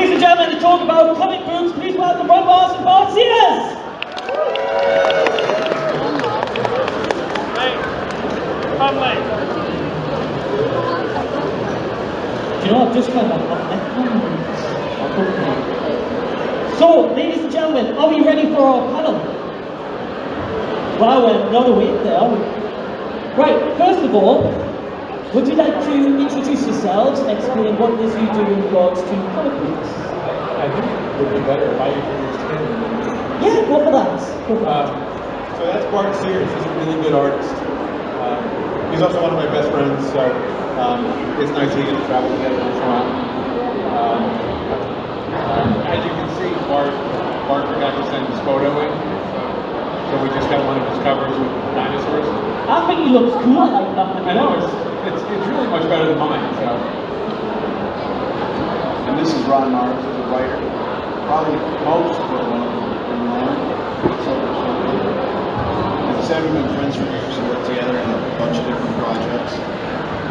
Ladies and gentlemen, to talk about comic books, please welcome Ron Marz Bart Sears! Hey, come late. Do you know, I've just found out what So, ladies and gentlemen, are we ready for our panel? Wow, we're not awake there, are we? Right, first of all, would you like to introduce yourselves and explain what it is you do in regards to comic books? I think it would be better if I introduced him. Yeah, go for that. So that's Bart Sears. He's a really good artist. He's also one of my best friends, so it's nice we get to travel together once in a while. As you can see, Bart forgot to send his photo in, so we just got one of his covers with dinosaurs. I think he looks cool like that. I know, it's really much better than mine. So. And this is Ron Marz, who's a writer. Probably most well known in Milan. As I said, we've been friends for years and worked together on a bunch of different projects.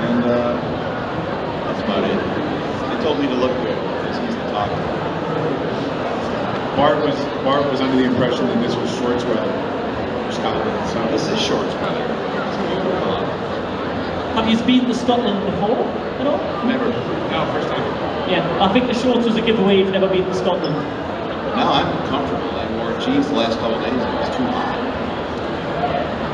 And that's about it. They told me to look good because he's the talker. Bart was under the impression that this was shorts weather for Scotland. So This is shorts weather. It's beautiful. Have you been to Scotland before at all? Never. no, first time. Yeah, I think the shorts was a giveaway if you've never been to Scotland. No, I'm comfortable. I wore jeans the last couple of days and it was too hot.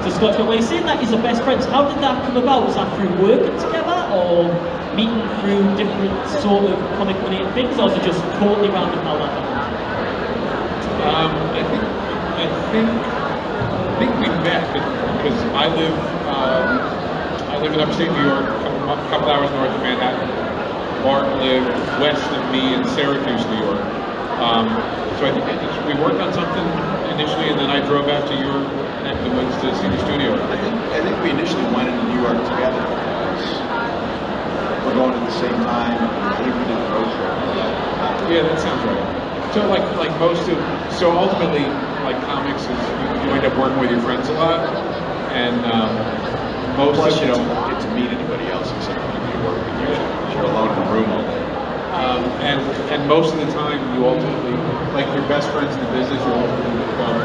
So Scott, when you're saying that you're best friends, how did that come about? Was that through working together or meeting through different sort of comic related things, or was it just totally random how that happened? I think we met because I live in upstate New York, a couple hours north of Manhattan. Bart lived west of me in Syracuse, New York. So I think we worked on something initially, and then I drove out to your neck of the woods to see the studio. I think we initially went into New York together because we're going at the same time. I think we did a road trip. Yeah, that sounds right. So so ultimately, like comics is you end up working with your friends a lot, and Plus, you don't get to meet anybody else except for people you work with usually because you're alone in the room all day. And most of the time, you ultimately, like your best friends in the business, you ultimately go,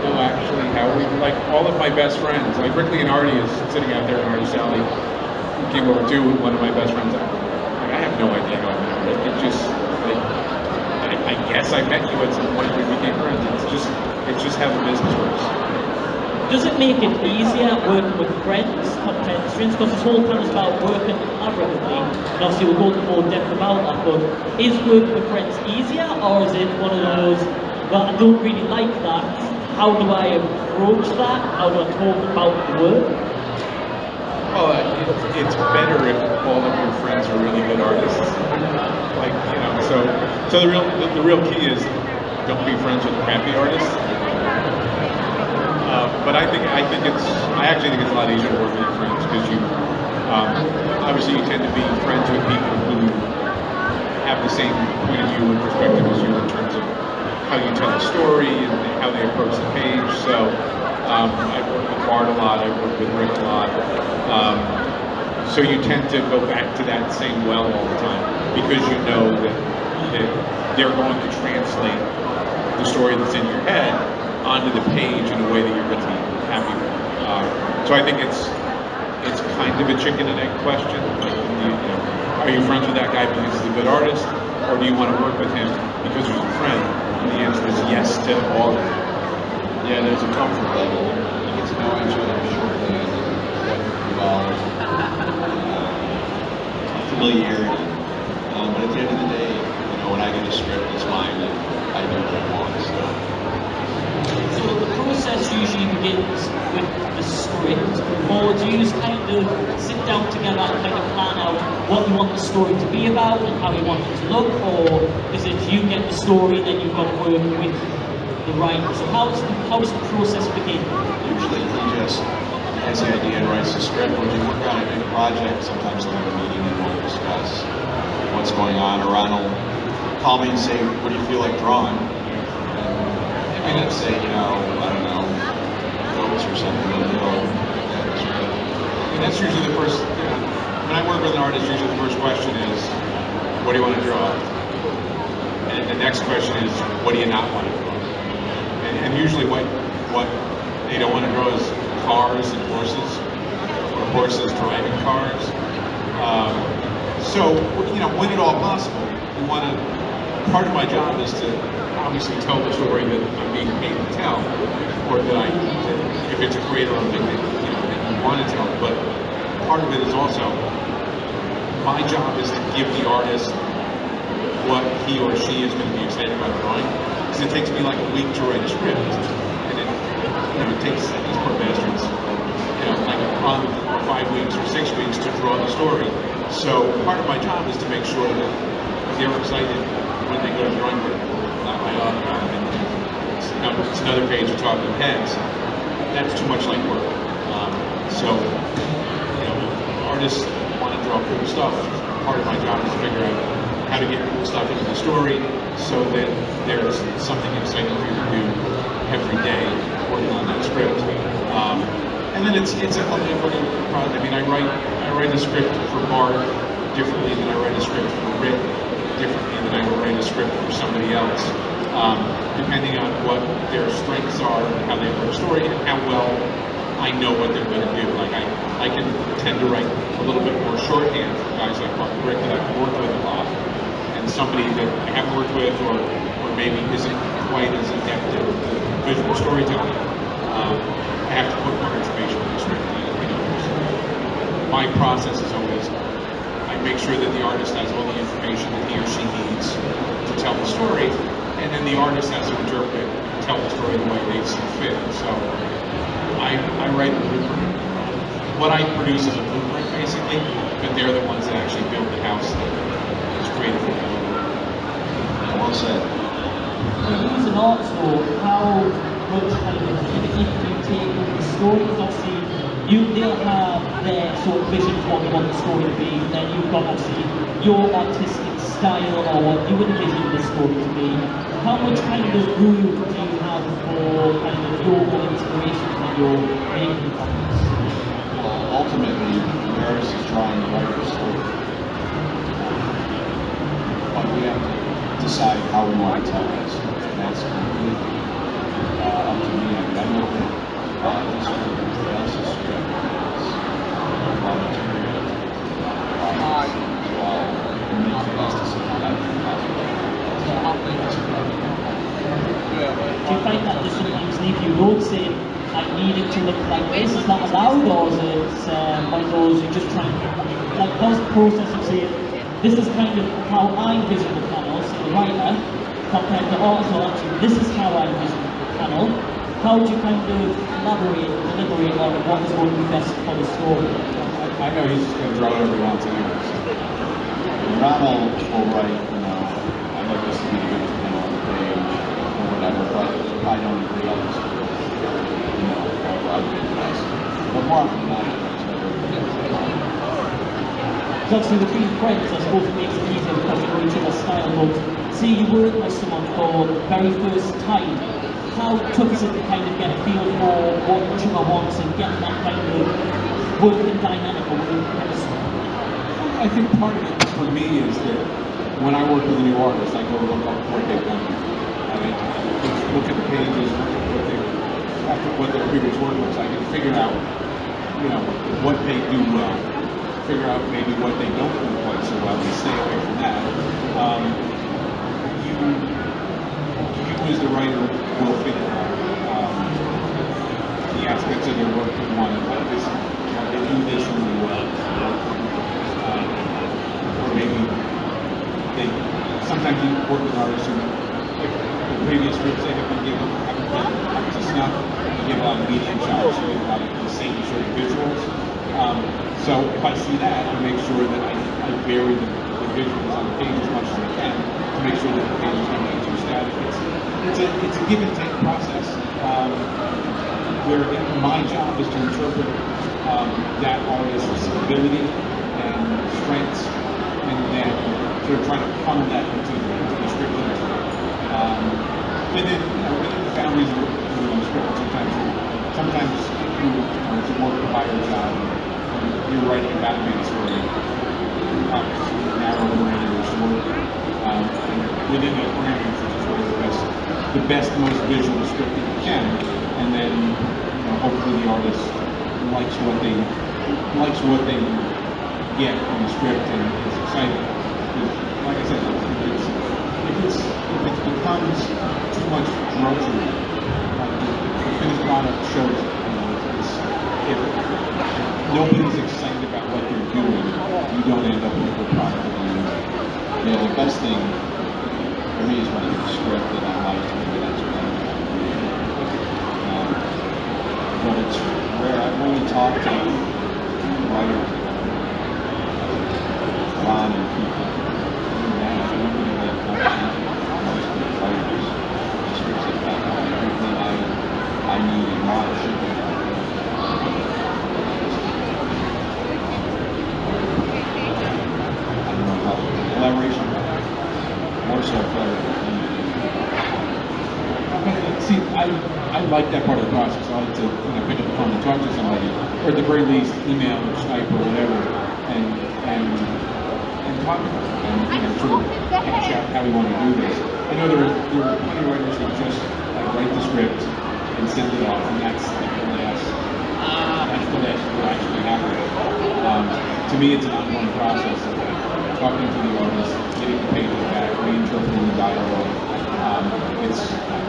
no, actually, how we, like all of my best friends, like Rickley and Artie is sitting out there in Artie Sally, who came over too, one of my best friends. Like, I have no idea how I met her. It just, like, I guess I met you at some point we became friends. It's just how the business works. Does it make it easier working with friends compared to strangers? Because this whole panel is about working collaboratively, and obviously we'll go into more depth about that, but is working with friends easier, or is it one of those, well, I don't really like that, how do I approach that, how do I talk about the work? Well, it's better if all of your friends are really good artists. Like, you know, so the real key is don't be friends with crappy artists. But I actually think it's a lot easier to work with your friends because you, obviously you tend to be friends with people who have the same point of view and perspective as you in terms of how you tell a story and how they approach the page. So I've worked with Bart a lot, I've worked with Rick a lot. So you tend to go back to that same well all the time because you know that they're going to translate the story that's in your head onto the page in a way that you're going to be happy with. So I think it's kind of a chicken and egg question. Like, are you friends with that guy because he's a good artist, or do you want to work with him because he's your friend? And the answer is yes to all of it. Yeah, there's a comfort level. You get to know each other shortly and what involves familiarity. But at the end of the day, when I get a script, it's mine and I do what I want. So the process usually begins with the script, or do you just kind of sit down together and kind of plan out what you want the story to be about and how you want it to look, or is it you get the story then you've got to work with the writer? So how does the process begin? Usually he just has the idea and writes the script. When you work on a big project, sometimes we'll have a meeting and we'll discuss what's going on. Or Ron will call me and say, what do you feel like drawing? And I'd say, I don't know, goats or something. And that's usually the first, when I work with an artist, usually the first question is, what do you want to draw? the next question is, what do you not want to draw? And usually what they don't want to draw is cars and horses, or horses driving cars. So, when at all possible, you want to, part of my job is to obviously tell the story that I'm being paid to tell, or that if it's a creator owned thing that you want to tell. But part of it is also, my job is to give the artist what he or she is going to be excited about drawing. Because it takes me like a week to write a script, and it takes these poor bastards, like a month, or 5 weeks, or 6 weeks to draw the story. So part of my job is to make sure that they're excited when they go to the drawing board. Not my own. It's another page of talking heads. That's too much like work. So artists want to draw cool stuff. Part of my job is to figure out how to get cool stuff into the story so that there's something exciting for you to do every day working on that script. And then it's a fucking project. I mean, I write a script for Bart differently than I write a script for Rick, differently than I would write a script for somebody else, depending on what their strengths are and how they approach story and how well I know what they're going to do. Like I can tend to write a little bit more shorthand for guys like Rick that I've worked with a lot, and somebody that I haven't worked with or maybe isn't quite as adept at visual storytelling. I have to put more information in the script. My process is always, I make sure that the artist has all the information that he or she needs to tell the story, and then the artist has to interpret and tell the story the way they see fit. So I write a blueprint. What I produce is a blueprint, basically, but they're the ones that actually build the house that is creatively built. Well said. When you use an art store, how much kind of infinity can you take with the story? Because obviously they'll have their sort of vision for what they want the story to be, and then you've got obviously your artistic style or what you envision the story to be. How much kind of room do you have for kind of your own inspiration when you're making comics? Well, ultimately, the artist is drawing the writer's story. But we have to decide how we want to tell this. And that's completely up to me. I mean, I look at this script, else's script, a lot of material, and make the best decision that can possible. Do you find that they sometimes leave you notes saying, I need it to look like this? Is that allowed, or is it one of those you just try and, like, how's the process of saying, this is kind of how I envision the panel, so the writer, compared to also actually, this is how I envision the panel. How do you kind of deliberate on what is going to be best for the story? I know he's just going to draw whatever he wants anyway. Ronald will write, I'd like this to be the biggest panel on the page, or whatever, but I don't agree on this. I'd be the best. But more often than not, Because obviously with being friends, I suppose it makes it easier because you know each other's style, but say you work with someone for the very first time, how tough is it to kind of get a feel for what each other wants and get that kind of working dynamic or working chemistry? I think part of it for me is that when I work with a new artist, I go look up what they've done. Look at the pages, look at what their previous work looks like, and figure out, what they do well. Figure out maybe what they don't do quite so well, and stay away from that. You as the writer will figure out the aspects of their work you want to like this. They do this really well. Or maybe sometimes you work with artists who, if the previous scripts they haven't been up to snuff, you get a lot of medium shots, you get a lot of the same sort of visuals. So if I see that, I make sure that I vary the visuals on the page as much as I can to make sure that the pages don't get too static. It's a give and take process. Where my job is to interpret that artist's ability and strengths, and then sort of trying to funnel that into the script that I write. Within the boundaries of the script, sometimes it's a more higher job. You're writing a Batman story, perhaps narrow or short. and within those parameters, you just write the best, most visual script that you can, and then hopefully the artist likes what they get from the script and is excited. Because, like I said, if it becomes too much drudgery, like the finished product shows, if nobody's excited about what they're doing, you don't end up with a good product at the end. Yeah, the best thing for me is when I get a script that I like, maybe that's what I'm doing. But it's rare. I've only talked to writers, Ron and people. I don't really have conversations with writers. Scripts that have everything I need and want should be. I don't know how collaboration, more so collaboration. See, I like that part of the process. I like to pick up the phone and talk to somebody, or at the very least, email or Skype or whatever, and talk to them, and sort of hash out how we want to do this. I know there are plenty of writers who just write the script and send it off, and that's the last what actually happens. To me, it's an ongoing process of talking to the artist, getting the pages back, reinterpreting the dialogue.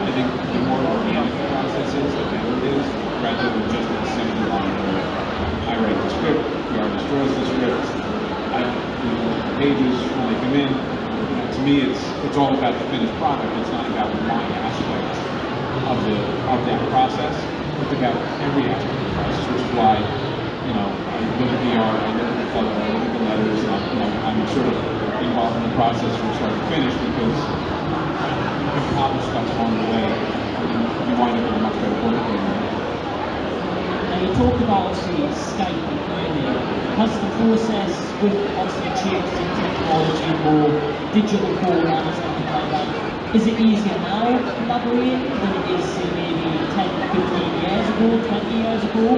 I think the more organic the process is, the better it is, rather than just an assembly line where I write the script, the artist draws the script, I the pages when they come in. To me, it's all about the finished product. It's not about my aspect of that process. It's about every aspect of the process, which is why I look at the art, I look at the color, I look at the letters, and I'm sort of involved in the process from start to finish, because you can polish stuff along the way, and you wind up with a much better book at the end. Now you talked about obviously Skype earlier. Has the process with obviously changes in technology, more digital formats and things like that, is it easier now collaborating than it is say maybe 10, 15 years ago, 20 years ago,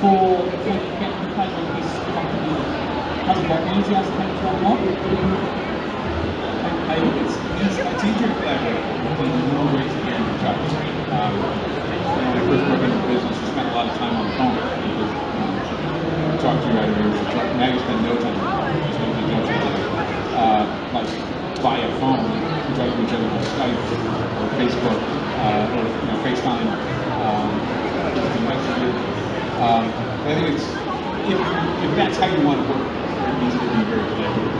for getting the final piece completed? Has it got easier as time's gone on? I think it's easier to collaborate when you know where to get in touch. When I first broke into the business, you spent a lot of time on the phone because you talk to your editors. Now you spend no time. You spend the touch like via phone. You talk to each other on Skype or Facebook or FaceTime, instant messages. I think it's if that's how you want to work, it needs to be very collaborative.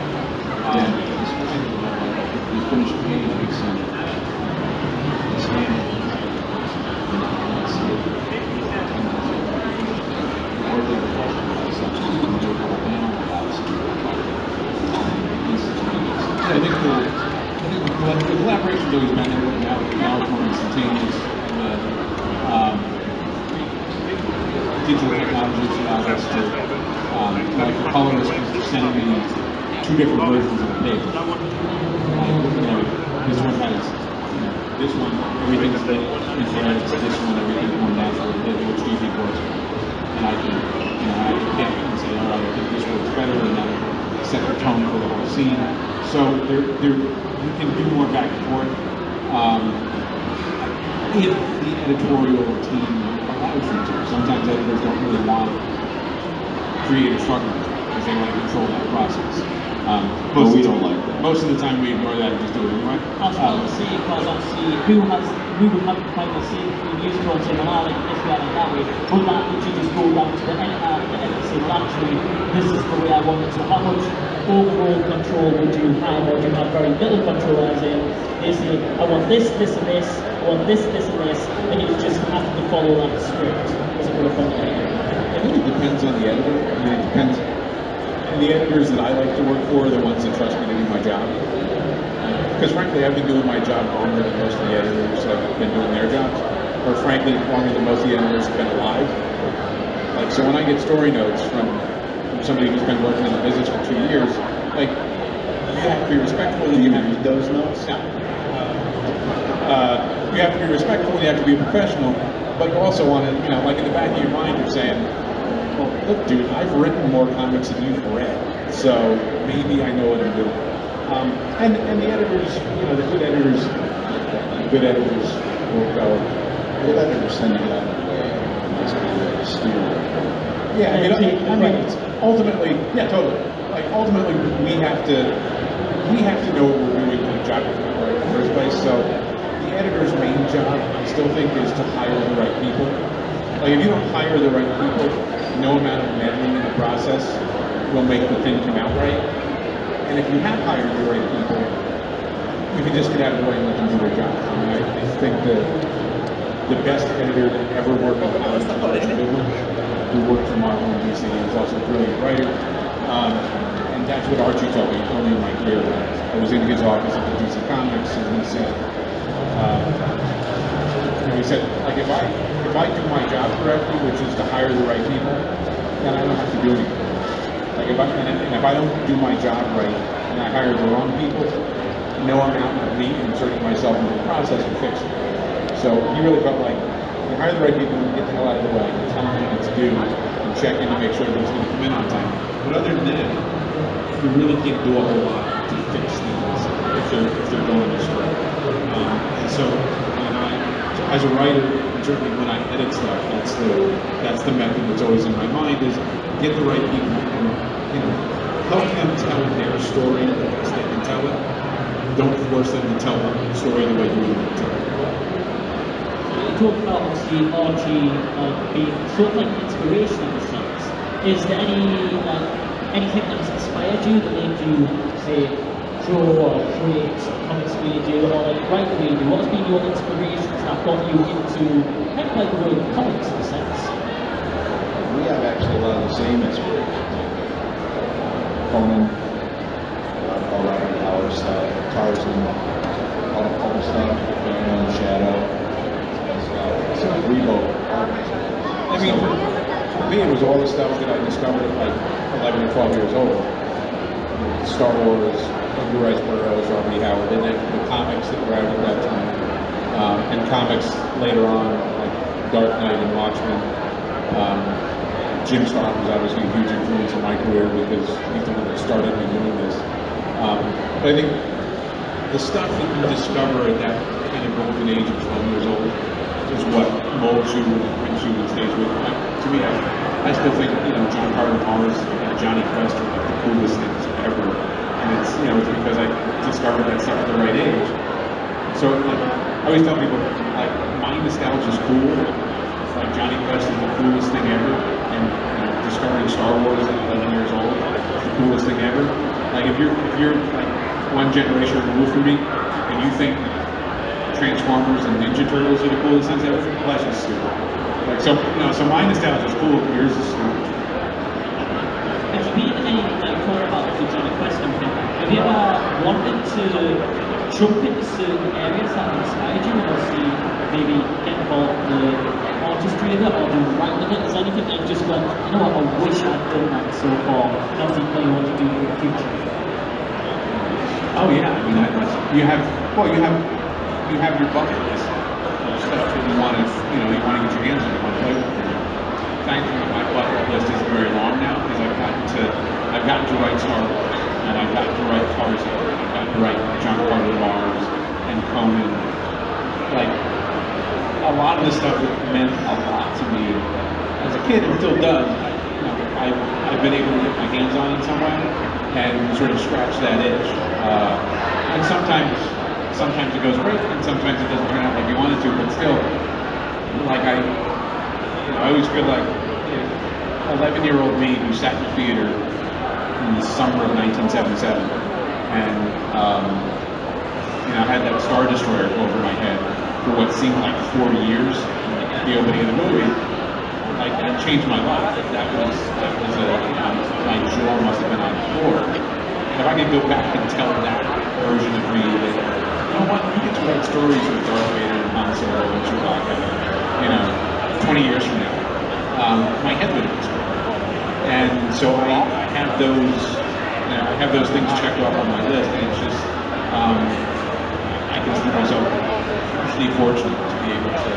You finish the page, we send it. Scan it. See it. Or they request it, such as you can do a couple panels without seeing I think the collaboration's always been now it's more instantaneous, and digital technologies allows us to like the colorist is sending me two different versions of the page. This one has this one, everything's lit in there. It's this one, everything's more naturally lit. Which do you think works better? And I can I can pick and say, all right, I think this works better, and that'll set the tone for the whole scene. So you can do more back and forth if the editorial team allows you to. Sometimes editors don't really want creative struggling because they want to control that process. But we don't like that. Most of the time we ignore that and just do it anyway. I was about to say, because obviously who would have the final say through music on saying, well, I like it this way, I like it that way. Would that literally just go down to the editor saying, well, actually, this is the way I want it. So how much overall control would you have, or do you have very little control, as in they say, I want this, this and this, I want this, this and this, and you just have to follow that script as it would have been. I think it depends on the editor. I mean, it depends. And the editors that I like to work for are the ones that trust me to do my job. Because frankly, I've been doing my job longer than most of the editors have been doing their jobs. Or frankly, longer than most of the editors have been alive. Like, so when I get story notes from somebody who's been working in the business for 2 years, like, you have to be respectful. Do you read those notes? Yeah. You have to be respectful and you have to be professional, but you also want to, like in the back of your mind, you're saying, well, look, dude, I've written more comics than you've read, so maybe I know what I'm doing. And the editors, the good editors will go. Good editors send you out of the way. Just kind of steer. Yeah, I mean, ultimately, yeah, totally. Like ultimately, we have to know what we're doing for the job to get right in the first place. So the editor's main job, I still think, is to hire the right people. Like if you don't hire the right people, no amount of meddling in the process will make the thing come out right. And if you have hired the right people, you can just get out of the way and let them do their job. I mean, I think the best editor that ever worked on comics was Archie Goodwin, who worked for Marvel and DC. He was also a brilliant writer. And that's what Archie told me early in my career. I was in his office at the DC Comics, and he said, like if I do my job correctly, which is to hire the right people, then I don't have to do anything. Like if I don't do my job right and I hire the wrong people, no amount of me inserting myself into the process will fix it. So he really felt like you hire the right people and get the hell out of the way, and tell them when it's due, and check in to make sure everything's going to come in on time. But other than that, you really can't do a whole lot to fix things if they're going astray. And so when as a writer, and certainly when I edit stuff, that's the method that's always in my mind is get the right people and help them tell their story the best they can tell it. Don't force them to tell the story the way you want to tell it. You talked about obviously Archie being sort of like an inspiration in a sense. Is there anything that has inspired you that made you say draw or create comics the way you do, or like write the way you do? What has been your inspirations that got you into kind of like the world of comics in a sense? We have actually a lot of the same inspirations. Conan, all that power stuff, Tarzan, all the pulp stuff, Shadow, so Rebo. I mean, for me, it was all the stuff that I discovered at like 11 or 12 years old. Star Wars, Edgar Rice Burroughs, R.B. Howard, and then the comics that were out at that time, and comics later on, like Dark Knight and Watchmen. Jim Starlin was obviously a huge influence in my career because he's the one that started me doing this. But I think the stuff that you discover at that kind of golden age of 12 years old is what molds you and brings you and stays with you. To me, I still think, John Carter Mars and Johnny Quest are like the coolest things ever. And it's because I discovered that stuff at the right age. So I always tell people, like, my nostalgia is cool. Like Johnny Quest is the coolest thing ever. And discovering Star Wars at 11 years old is the coolest thing ever. Like if you're like one generation removed from me and you think Transformers and Ninja Turtles are the coolest things ever, well, that's just stupid. Like so my nostalgia is cool, but yours is stupid. Have you been any talk about the Johnny Quest and everything? Have you ever wanted to jump into certain areas that have inspired you, or see maybe get involved in the artistry of it, or do writing of it? Is there anything that you just gone, I wish I'd done that so far, and that's something you want to do in the future? Oh yeah, I mean, you have your bucket list of stuff that you want to get your hands on, you want to play with. Thankfully, my bucket list isn't very long now because I've gotten to write Star Wars, and I've gotten to write Tarzan, and I've gotten to write John Carter Mars and Conan. Like a lot of the stuff that meant a lot to me as a kid and still does. I've been able to get my hands on in some way and sort of scratch that itch. And sometimes it goes great, and sometimes it doesn't turn out like you wanted to. But still, like I always feel like 11-year-old me who sat in the theater in the summer of 1977, and I had that Star Destroyer go over my head for what seemed like 4 years at the opening of the movie. Like that changed my life. That was my jaw must have been on the floor. And if I could go back and tell that version of me that, you get to write stories with Darth Vader and Han Solo and Chewbacca, 20 years from now, my head would explode. And so I have those things checked off on my list, and it's just I consider myself pretty fortunate to be able to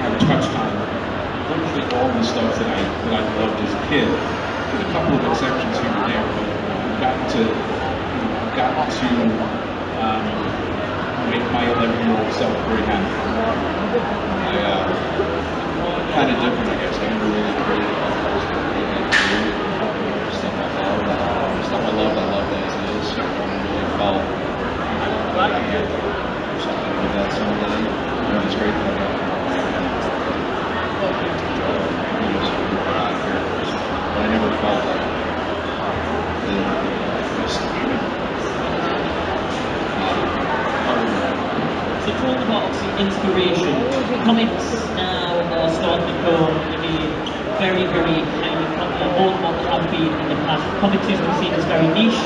have touched on virtually all the stuff that I loved as a kid, with a couple of exceptions here and there. But gotten to make my 11-year-old self very happy. Kind of different, I guess. I never really created podcasts that made my career. Stuff I loved, I loved as is. So I never really felt like I had something to give that someday. It's great that I got but I never felt like So talk about obviously inspiration. Comics now are starting to become very, very highly popular, more than what they have been in the past. Comics used to be seen as very niche,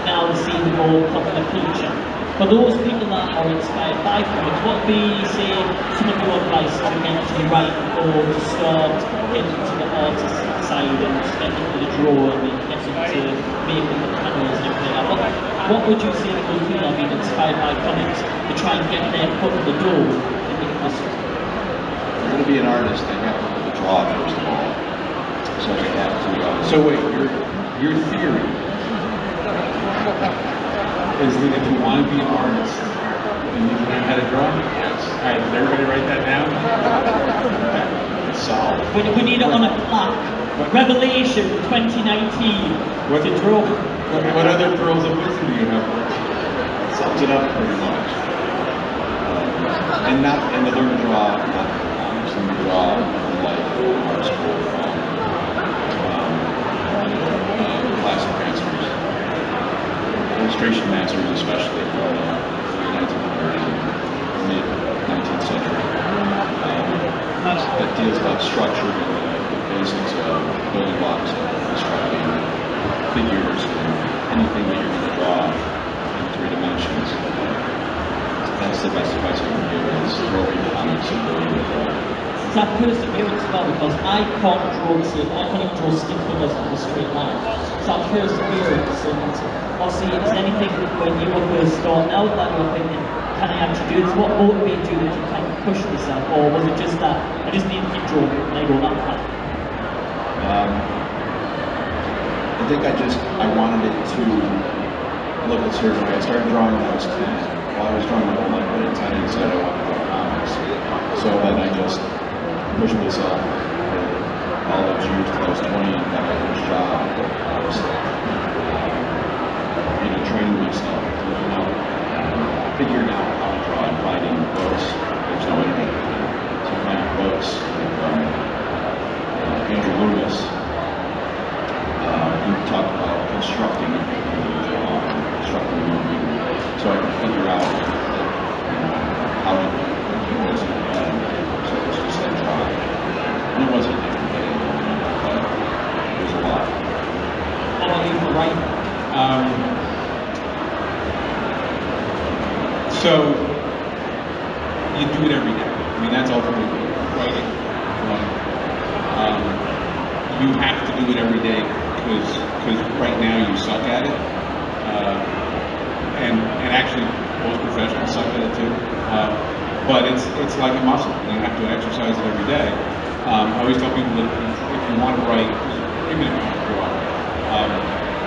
now they're seen as more popular culture. For those people that are inspired by comics, what would be, say, some of your advice to get into the writing or to start getting into the artist side and get into the drawing and get into making the panels and everything like that? What would you say to those people that have been inspired by comics to try and get their foot in the door in the industry? If you're going to be an artist, then you have to look at the draw first of all. So you have to. So wait, your theory is that if you want to be an artist, you need to learn how to draw? Yes. All right, does everybody write that down? It's solved. We need it on a plaque. Revelation 2019 What- to draw. What other pearls of wisdom do you have for us? It sums it up pretty much. And to learn to draw, not comics, learn to draw like art school from classic masters, illustration masters, especially from the early 1900s and mid 19th century. That deals about structure and the basics of building blocks and constructing figures and anything that you're going to draw in 3 dimensions. That's the best advice I can give is drawing comics and learning to draw. It's that perseverance as well, because I can't even draw stick figures on a straight line. It's that perseverance, and obviously, is there anything when you were first starting out that you were thinking, can I actually do this? What motivated you to kind of push yourself, or was it just that I just need to keep drawing and I go that far? I think I wanted it to look a certain way. I started drawing when I was 10. Well, I was drawing my whole life, but at 10 I decided I wanted to draw comics. So then I just pushed myself for all those years till I was 20 and got my first job. I was, training myself, looking up, figuring out how to draw and finding books. There's no internet. So finding books from Andrew Loomis. He talked about constructing constructing a movie, so I could figure out how to do this in my head. So it was just like trying. And it wasn't every day, but it was a lot. How about you for writing? So you do it every day. I mean, that's ultimately writing. You have to do it every day because right now you suck at it, and actually most professionals suck at it too. But it's like a muscle. You have to exercise it every day. I always tell people that if you want to write, even if you want to draw,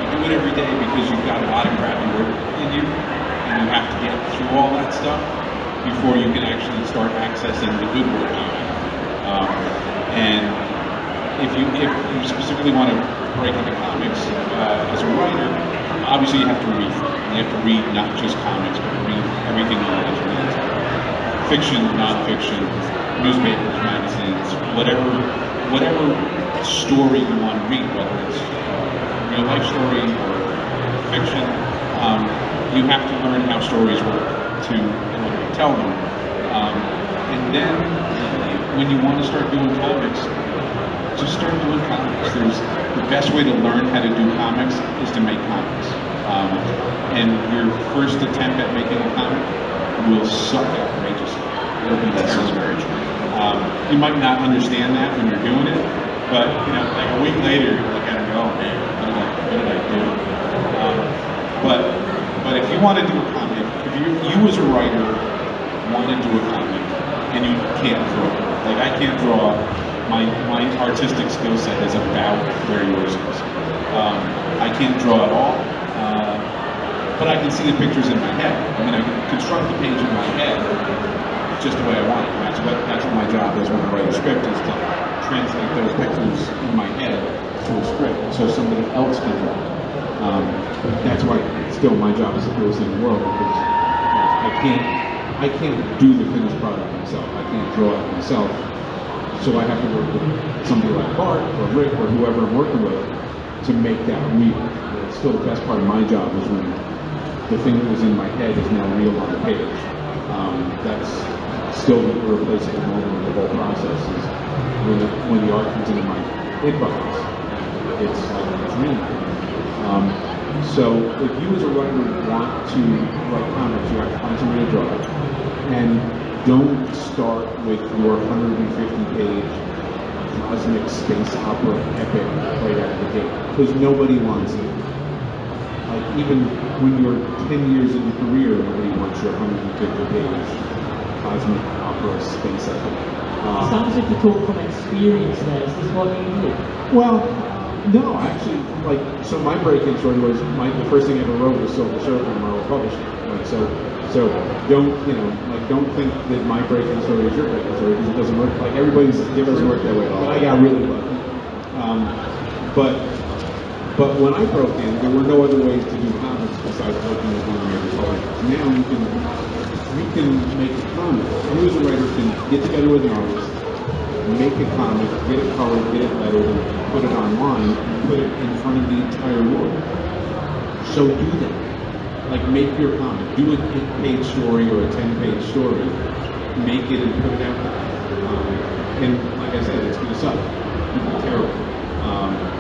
you do it every day because you've got a lot of crappy work in you, and you have to get through all that stuff before you can actually start accessing the good work in you. And if you specifically want to break into comics as a writer, obviously you have to read. You have to read not just comics, but read everything there is to read. Fiction, nonfiction, newspapers, magazines, whatever story you want to read, whether it's a real life story or fiction, you have to learn how stories work in order to tell them. And then when you want to start doing comics, just start doing comics. The best way to learn how to do comics is to make comics. And your first attempt at making a comic will suck outrageously. It'll be terrible. Very true. You might not understand that when you're doing it, but like a week later, you look at it and go, "Oh man, what did I do?" But if you want to do a comic, if you as a writer want to do a comic and you can't draw, like I can't draw. My artistic skill set is about where yours is. I can't draw at all. but I can see the pictures in my head. I mean, I can construct the page in my head just the way I want it. That's what my job is when I write a script, is to translate those pictures in my head to a script so somebody else can draw it. That's why it's still my job is the coolest thing in the world, because I can't do the finished product myself. I can't draw it myself. So I have to work with somebody like Bart or Rick or whoever I'm working with to make that real. It's still the best part of my job is when the thing that was in my head is now real on the page. That's still the irreplaceable moment of the whole process, is when the art comes into my inbox. It's like a dream. So if you as a writer want to write comics, you have to find somebody to draw it. And don't start with your 150-page cosmic space opera epic right out of the gate, because nobody wants it. Like, even when you're 10 years into career, nobody wants your 150-page cosmic opera space epic. Sounds like you talk from experience there. Is this what you do? Well, no, actually, like, so my break-in story was the first thing I ever wrote was Silver Surfer and Marvel Publishing. Like, so don't think that my break-in story is your break-in story, because it doesn't work. Like, it doesn't work that way at all. But I got really lucky. But when I broke in, there were no other ways to do comics besides working with one of the major publishers. Now you can make a comic. You as a writer can get together with an artist, make a comic, get it colored, get it lettered, and put it online, and put it in front of the entire world. So do that. Like, make your comic. Do an 8-page story or a 10-page story. Make it and put it out there. And like I said, it's going to suck. It's going to be terrible.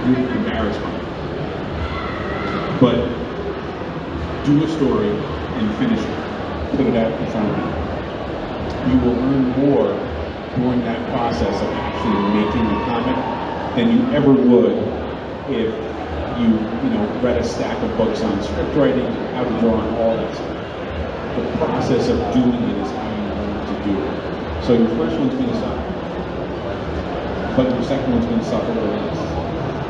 You're going to be embarrassed by it. But do a story and finish it. Put it out in front of people. You will learn more during that process of actually making a comic than you ever would if you read a stack of books on script writing, how to draw, and all that stuff. The process of doing it is how you learn to do it. So your first one's going to suck, but your second one's going to suck a little less,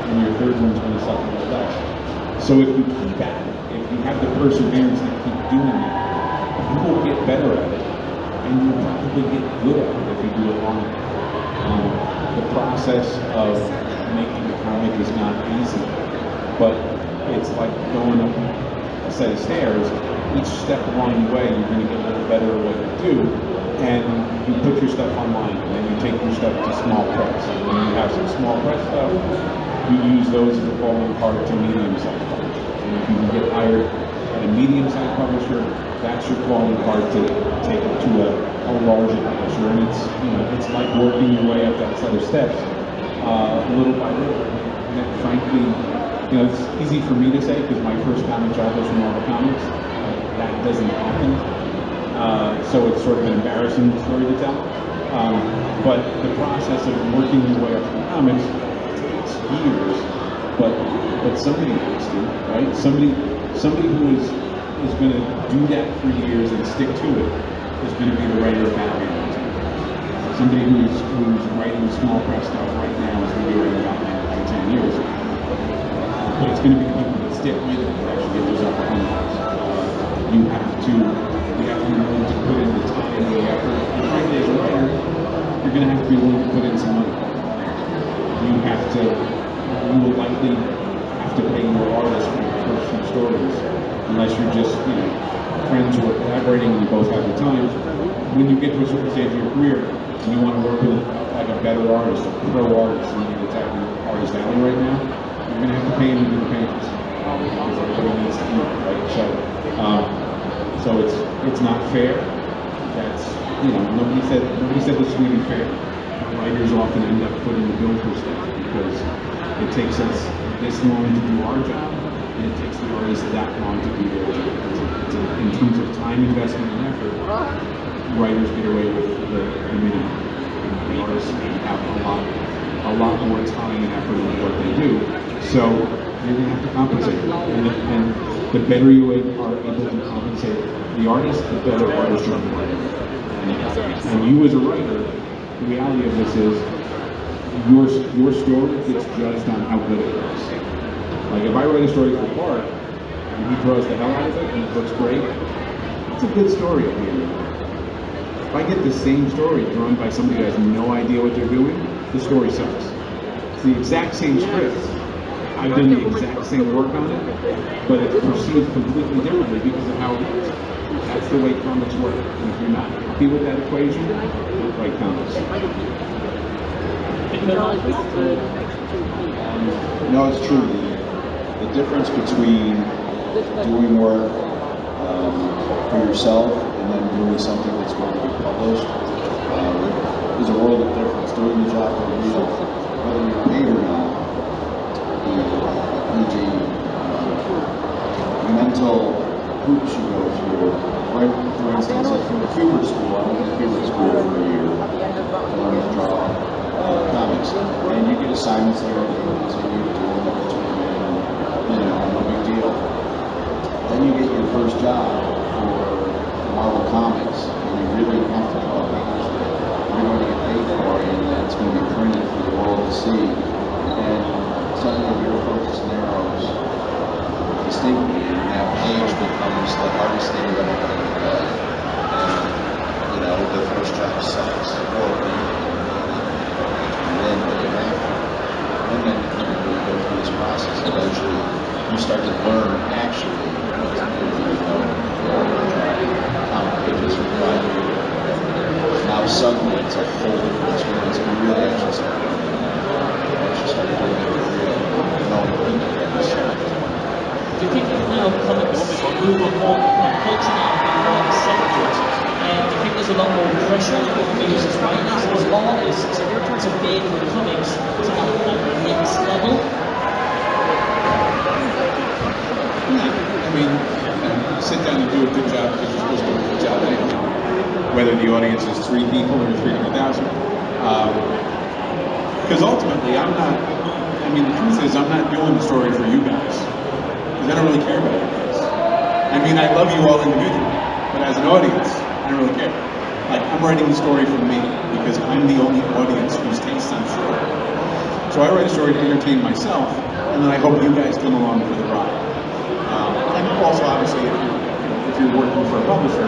and your third one's going to suck a little less. So if you keep at it, if you have the perseverance to keep doing it, you will get better at it, and you'll probably get good at it if you do it long enough. The process of making a comic is not easy, but it's like going up a set of stairs. Each step along the way, you're going to get a little better at what you do, and you put your stuff online, and then you take your stuff to small press. And when you have some small press stuff, you use those as a calling card to medium-sized publishers. And if you can get hired at a medium-sized publisher, that's your calling card to take it to a larger publisher. And it's like working your way up that set of steps, little by little. And frankly, it's easy for me to say because my first comic job was from Marvel Comics. That doesn't happen. So it's sort of an embarrassing story to tell. But the process of working your way up through comics takes years, but somebody has to, right? Somebody who is going to do that for years and stick to it is going to be the writer of Batman. Somebody who's writing small press stuff right now is going to be writing Batman for 10 years. But it's going to be the people that stick with it that actually get those opportunities. You have to be willing to put in the time and the effort. And frankly, as a writer, you're going to have to be willing to put in some money. You will likely have to pay your artist for your first few stories, unless you're just, friends who are collaborating and you both have the time. When you get to a certain stage of your career and you want to work with like a better artist, a pro artist, somebody that's at your artist alley right now, you're going to have to pay him to do the paintings, because everybody needs to eat, right? So it's not fair. That's nobody said this would be fair. Writers often end up footing the bill for stuff because it takes us this long to do our job, and it takes the artist that long to do their job. In terms of time investment and effort, writers get away with the minimum. The artists have a lot more time and effort into what they do. So you're going to have to compensate them. And the better you are able to compensate the artist, the better artist you'll be. And you as a writer, the reality of this is your story gets judged on how good it is. Like if I write a story for Bart and he draws the hell out of it, and it looks great. It's a good story at the end of the day. If I get the same story drawn by somebody who has no idea what they're doing, the story sucks. It's the exact same script. I've done the exact same work on it, but it's perceived completely differently because of how it is. That's the way comics work. And if you're not happy with that equation, don't write comics. No, it's true. The difference between doing work for yourself and then doing something that's going to be published is a world of difference. Doing the job for real, whether you're paid or not, e.g. mental hoops you go through. For instance, like from the Kubert School, I went to Kubert School for a year to learn to draw comics, and you get assignments there, and you continue to do them, no big deal. Then you get your first job for Marvel Comics, and you really have to draw comics that you're going to get paid for, and it's going to be printed for the world to see. And suddenly your focus narrows distinctly, and that page becomes the hardest thing you're ever going to do. And, the first job sucks horribly. And then what you have to. And then you go through this process, and eventually you start to learn actually what to do. Comic pages for 5 years. Now suddenly it's a whole different experience, and you really actually start learning. Once you start doing it for real, knowing people that you start. Do you think now comics move on more culture now being more accepted? And do you think there's a lot more pressure on users, writers, as artists to make comics to that next level? I mean, sit down and do a good job because you're supposed to do a good job anyway. Whether the audience is 3 people or 300,000. Because ultimately, the truth is, I'm not doing the story for you guys. Because I don't really care about you guys. I mean, I love you all individually. But as an audience, I don't really care. Like, I'm writing the story for me because I'm the only audience whose tastes I'm sure. So I write a story to entertain myself, and then I hope you guys come along for the ride. And I know also, obviously, if you're working for a publisher,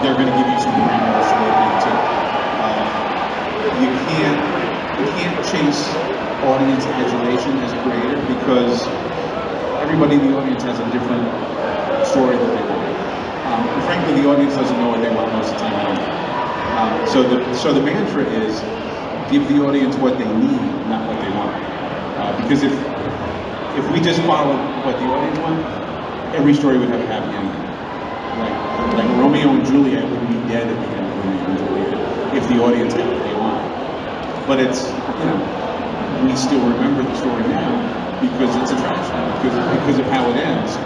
they're going to give you some parameters to work in too. You can't chase audience adulation as a creator because everybody in the audience has a different story that they want. And frankly, the audience doesn't know what they want most of the time anyway. So the mantra is give the audience what they need, not what they want. Because if we just followed what the audience wants, every story would have a happy ending. Like Romeo and Juliet would be dead at the end of Romeo and Juliet if the audience got what they want. But it's, we still remember the story now because it's a tragedy, because of how it ends.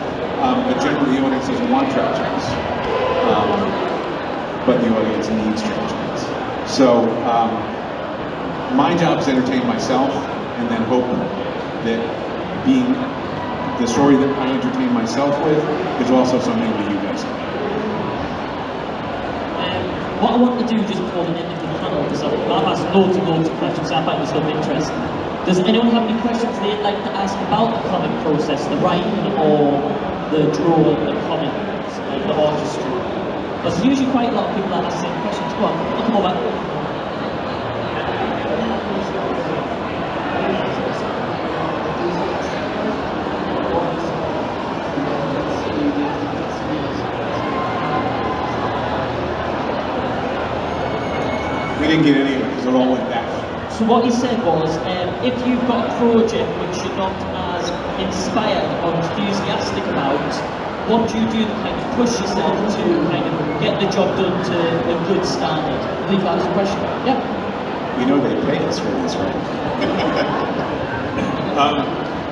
But generally the audience doesn't want tragedies. But the audience needs tragedies. So my job is to entertain myself and then hope that being the story that I entertain myself with is also something that you guys like. What I want to do just before the end of the panel, because I've asked loads and loads of questions, I find this stuff interesting. Does anyone have any questions they'd like to ask about the comic process, the writing or the drawing, the comic, the artistry? There's usually quite a lot of people that ask the same questions. Go on, come over. We didn't get any of it because it all went that way. So what he said was, if you've got a project which you're not as inspired or enthusiastic about, what do you do to kind of push yourself to kind of get the job done to a good standard? I believe that was the question. Yeah. They pay us for this, right?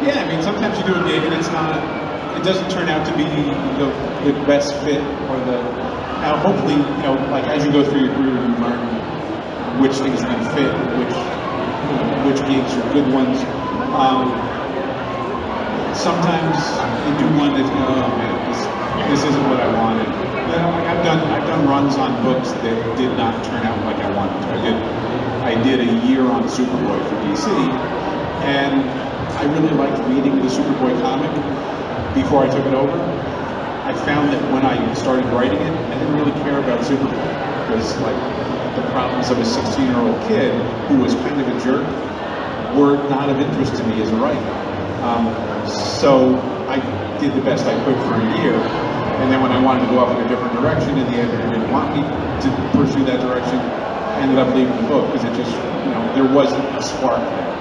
Yeah, sometimes you do a gig and it doesn't turn out to be the best fit or now hopefully, like as you go through your career, you learn which things are going to fit, which gigs are good ones. Sometimes you do one that, oh man, this isn't what I wanted. I've done runs on books that did not turn out like I wanted to. I did a year on Superboy for DC, and I really liked reading the Superboy comic before I took it over. I found that when I started writing it, I didn't really care about Super Bowl because like the problems of a 16-year-old kid who was kind of a jerk were not of interest to me as a writer. So I did the best I could for a year, and then when I wanted to go off in a different direction and the editor didn't want me to pursue that direction, I ended up leaving the book because it just, there wasn't a spark there.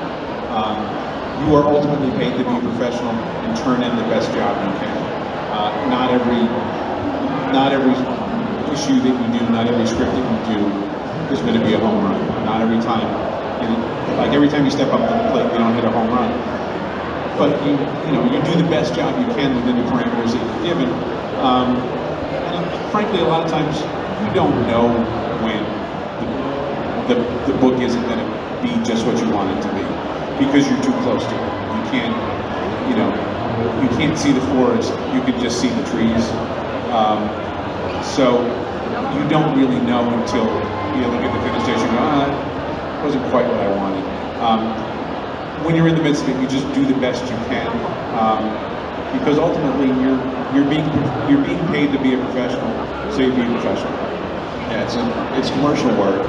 You are ultimately paid to be a professional and turn in the best job you can. Not every issue that you do, not every script that you do is going to be a home run. Not every time, like every time you step up to the plate, you don't hit a home run. But you do the best job you can within the parameters that you're given. And frankly, a lot of times you don't know when the book isn't going to be just what you want it to be because you're too close to it. You can't see the forest, you can just see the trees. So you don't really know until you look at the finish station and go, it wasn't quite what I wanted. When you're in the midst of it, you just do the best you can, because ultimately you're being paid to be a professional, so you be a professional. Yeah, it's commercial work,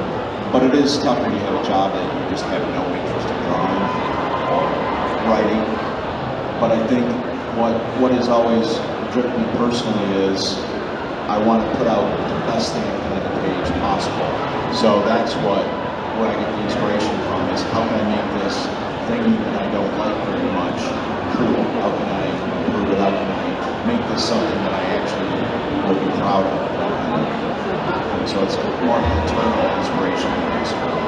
but it is tough when you have a job that you just have no interest in drawing, writing. But I think what has always driven me personally is I want to put out the best thing I can on the page possible. So that's where I get the inspiration from, is how can I make this thing that I don't like very much cool? How can I improve it? How can I make this something that I actually will be proud of? And so it's more of an internal inspiration than external.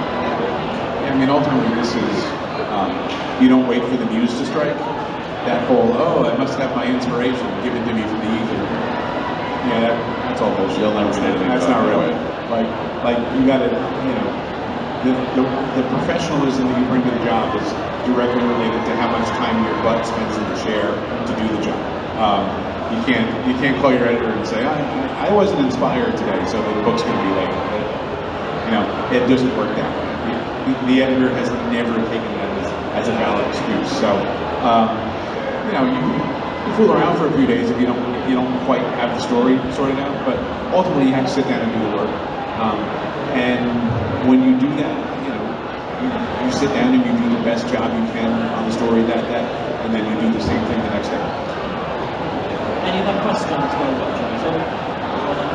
Yeah, I mean, ultimately this is, you don't wait for the muse to strike. That whole, I must have my inspiration given to me from the ether. Yeah, that's all bullshit. You'll never get anything That's done not real. that way. Like you gotta, the professionalism that you bring to the job is directly related to how much time your butt spends in the chair to do the job. You can't call your editor and say, I wasn't inspired today, so the book's going to be late. It doesn't work that way. The editor has never taken that as a valid excuse. So, you fool around for a few days if you don't quite have the story sorted out, but ultimately you have to sit down and do the work. And when you do that, you sit down and you do the best job you can on the story that day, and then you do the same thing the next day. Any other questions while we're watching? So,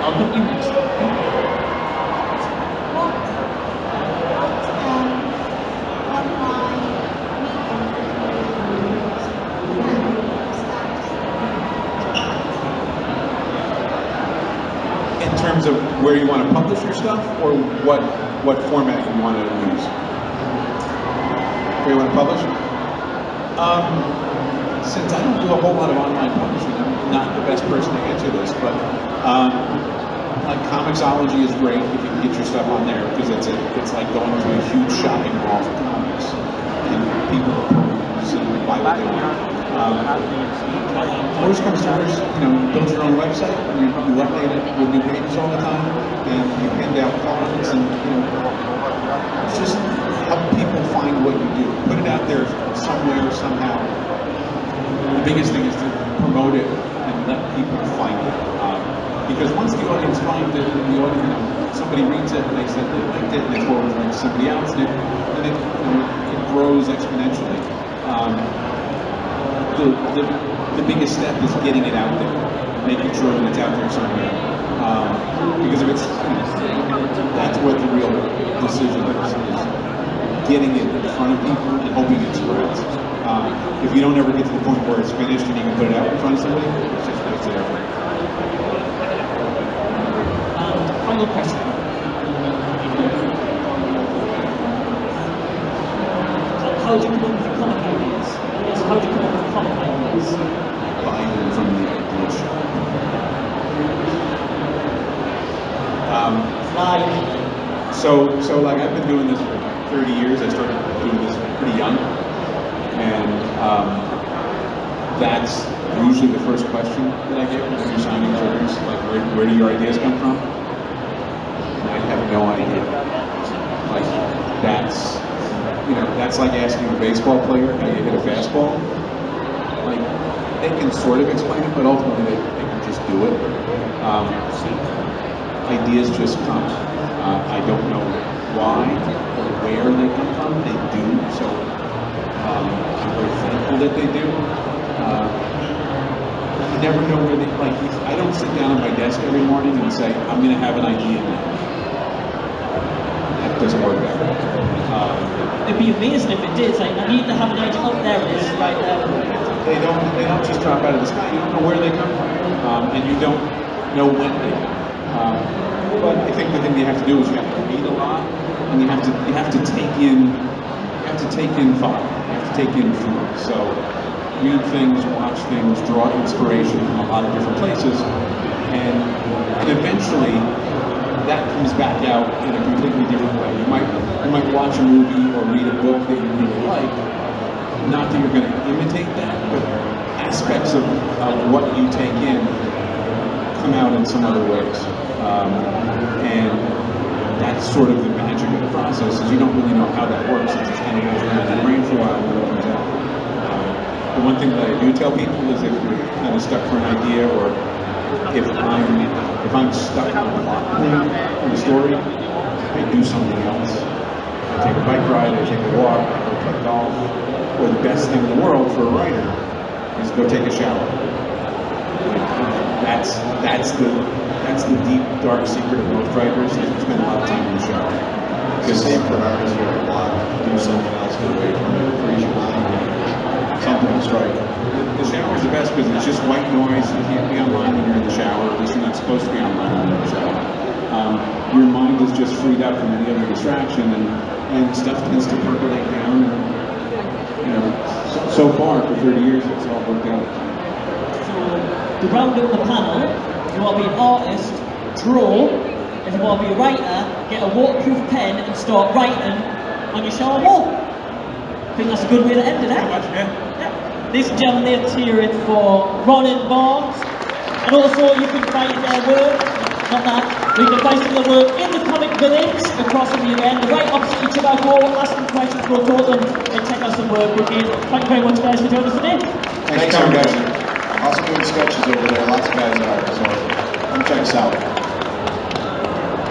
I'll put you next. In terms of where you want to publish your stuff, or what format you want to use? Where you want to publish? Since I don't do a whole lot of online publishing, I'm not the best person to answer this, but like Comixology is great if you can get your stuff on there, because it's like going to a huge shopping mall for comics, and people peruse and buy what they want. Worst comes to worst, you build your own website, and you update it with new pages all the time, and you hand out cards, and just help people find what you do. Put it out there somewhere, somehow. The biggest thing is to promote it and let people find it. Because once the audience finds it, and the audience, somebody reads it and they said they liked it, and they forward it to somebody else, and it grows exponentially. The biggest step is getting it out there, making sure that it's out there somewhere. Because if it's, that's what the real decision is getting it in front of people and hoping it spreads. If you don't ever get to the point where it's finished and you can put it out in front of somebody, it's just wasted effort. Final question. How do you come up with your comic ideas? Yes, how do you come up with comic ideas? Buying them from the idea shop. So like I've been doing this for 30 years. I started doing this pretty young, and that's usually the first question that I get when you're signing journals. Like, where do your ideas come from? And I have no idea. Like that's like asking a baseball player how you hit a fastball. Like they can sort of explain it, but ultimately they can just do it. Ideas just come. I don't know why or where they come from. They do. So I'm very thankful that they do. You never know where they, like, I don't sit down at my desk every morning and say, I'm going to have an idea now. That doesn't work that way. It'd be amazing if it did. It's like, I need to have an idea. Oh, there it is, right there. They don't just drop out of the sky. You don't know where they come from, and you don't know when they come. But I think the thing you have to do is you have to read a lot, and you have to take in thought. You have to take in food. So read things, watch things, draw inspiration from a lot of different places, and eventually that comes back out in a completely different way. You might watch a movie or read a book that you really like. Not that you're going to imitate that, but aspects of what you take in come out in some other ways. And that's sort of the magic of the process, is you don't really know how that works. It just kind of goes around your brain for a while and then it comes out. The one thing that I do tell people is if you're kind of stuck for an idea, or if I'm stuck on a plot point in a story, I do something else. I take a bike ride, I take a walk, I go play golf, or the best thing in the world for a writer is go take a shower. That's the deep, dark secret of most writers, is to spend a lot of time in the shower. Because same for an artist with a blog, do something else, get away from it, freeze your mind. Something's right. The shower is the best because it's just white noise. You can't be online when you're in the shower. At least you're not supposed to be online when you're in the shower. Your mind is just freed up from any other distraction, and stuff tends to percolate down. And, so far for 30 years, it's all worked out. So, to round up the panel, if you want to be an artist, draw. If you want to be a writer, get a waterproof pen and start writing on your shower wall. I think that's a good way to end it, eh? Yeah. Ladies and gentlemen, let's hear it for Ron Marz. And also, you can find their work, not that, but you can find some of their work in the Comic Village across from the event, right opposite each of our goal. Ask them questions, go talk to them, and check out some work. Okay, thank you very much, guys, for joining us today. Thanks, guys. Also doing sketches over there. Lots of guys are. So come check us out.